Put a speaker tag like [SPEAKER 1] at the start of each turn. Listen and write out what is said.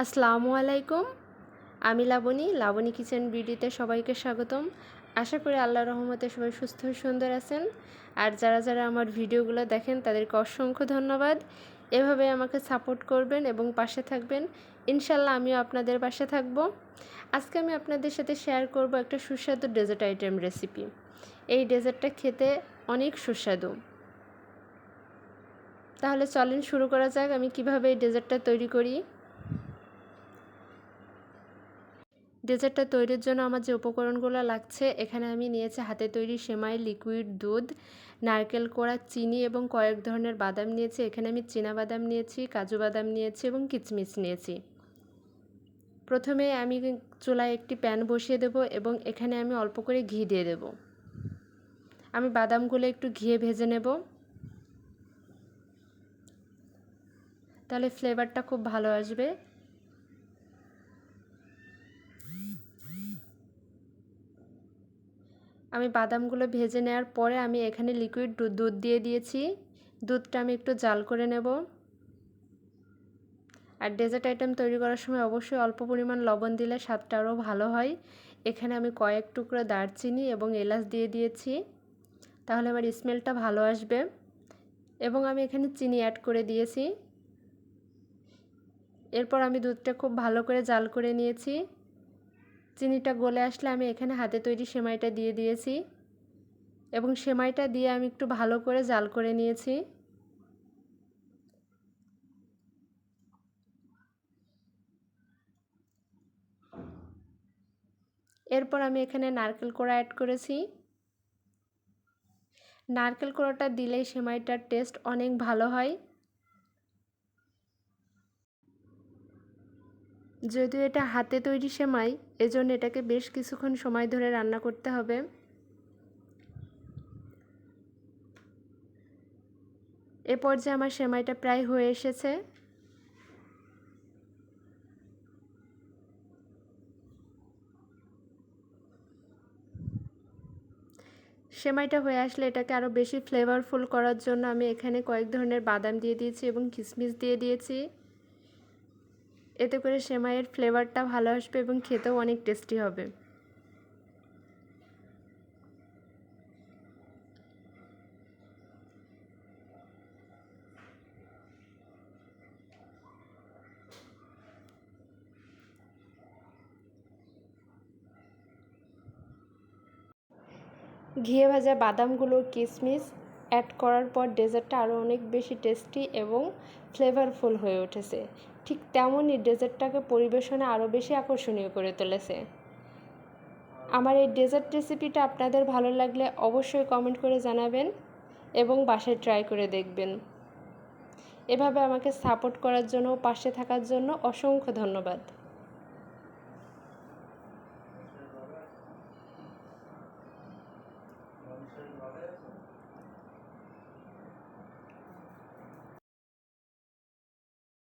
[SPEAKER 1] আসসালামু আলাইকুম। আমি লাবণী কিচেন বিউটিতে সবাইকে স্বাগতম। আশা করি আল্লাহর রহমতে সবাই সুস্থ ও সুন্দর আছেন। আর যারা আমার ভিডিওগুলো দেখেন তাদেরকে অসংখ্য ধন্যবাদ। এভাবে আমাকে সাপোর্ট করবেন এবং পাশে থাকবেন। ইনশাল্লাহ আমিও আপনাদের পাশে থাকব। আজকে আমি আপনাদের সাথে শেয়ার করব একটা সুস্বাদু ডেজার্ট আইটেম রেসিপি। এই ডেজার্টটা খেতে অনেক সুস্বাদু। তাহলে চলেন শুরু করা যাক আমি কিভাবে এই ডেজার্টটা তৈরি করি। ডেজার্টটা তৈরির জন্য আমার যে উপকরণগুলো লাগছে, এখানে আমি নিয়েছি হাতে তৈরি সেমাই, লিকুইড দুধ, নারকেল কোড়া, চিনি এবং কয়েক ধরনের বাদাম নিয়েছি। এখানে আমি চীনাবাদাম নিয়েছি, কাজু বাদাম নিয়েছি এবং কিচমিচ নিয়েছি। প্রথমে আমি চুলায় একটি প্যান বসিয়ে দেব এবং এখানে আমি অল্প করে ঘি দিয়ে দেব। আমি বাদামগুলো একটু ঘিয়ে ভেজে নেব, তাহলে ফ্লেভারটা খুব ভালো আসবে। আমি বাদামগুলো ভেজে নেওয়ার পরে আমি এখানে লিকুইড দুধ দিয়ে দিয়েছি। দুধটা আমি একটু জাল করে নেব। আর ডেজার্ট আইটেম তৈরি করার সময় অবশ্যই অল্প পরিমাণ লবণ দিলে স্বাদটা আরও ভালো হয়। এখানে আমি কয়েক টুকরো দারচিনি এবং এলাচ দিয়ে দিয়েছি, তাহলে আমার স্মেলটা ভালো আসবে। এবং আমি এখানে চিনি অ্যাড করে দিয়েছি। এরপর আমি দুধটা খুব ভালো করে জাল করে নিয়েছি। চিনিটা গলে আসলে আমি এখানে হাতে তৈরি সেমাইটা দিয়ে দিয়েছি এবং সেমাইটা দিয়ে আমি একটু ভালো করে জাল করে নিয়েছি। এরপর আমি এখানে নারকেল কোড়া অ্যাড করেছি। নারকেল কোড়াটা দিলেই সেমাইটার টেস্ট অনেক ভালো হয়। যদিও এটা হাতে তৈরি সেমাই, এজন্য এটাকে বেশ কিছুক্ষণ সময় ধরে রান্না করতে হবে। এ পর্যায়ে আমার সেমাইটা প্রায় হয়ে এসেছে। সেমাইটা হয়ে আসলে এটাকে আরও বেশি ফ্লেভারফুল করার জন্য আমি এখানে কয়েক ধরনের বাদাম দিয়ে দিয়েছি এবং কিশমিশ দিয়ে দিয়েছি। এতে করে সেমাইয়ের ফ্লেভারটা ভালো আসবে এবং খেতেও অনেক টেস্টি হবে। ঘিয়ে ভাজা বাদামগুলো, কিশমিশ অ্যাড করার পর ডেজার্টটা আরও অনেক বেশি টেস্টি এবং ফ্লেভারফুল হয়ে উঠেছে। ঠিক তেমনই ডেজার্টটাকে পরিবেশনে আরও বেশি আকর্ষণীয় করে তুলেছে। আমার এই ডেজার্ট রেসিপিটা আপনাদের ভালো লাগলে অবশ্যই কমেন্ট করে জানাবেন এবং বাসায় ট্রাই করে দেখবেন। এভাবে আমাকে সাপোর্ট করার জন্য, পাশে থাকার জন্য অসংখ্য ধন্যবাদ।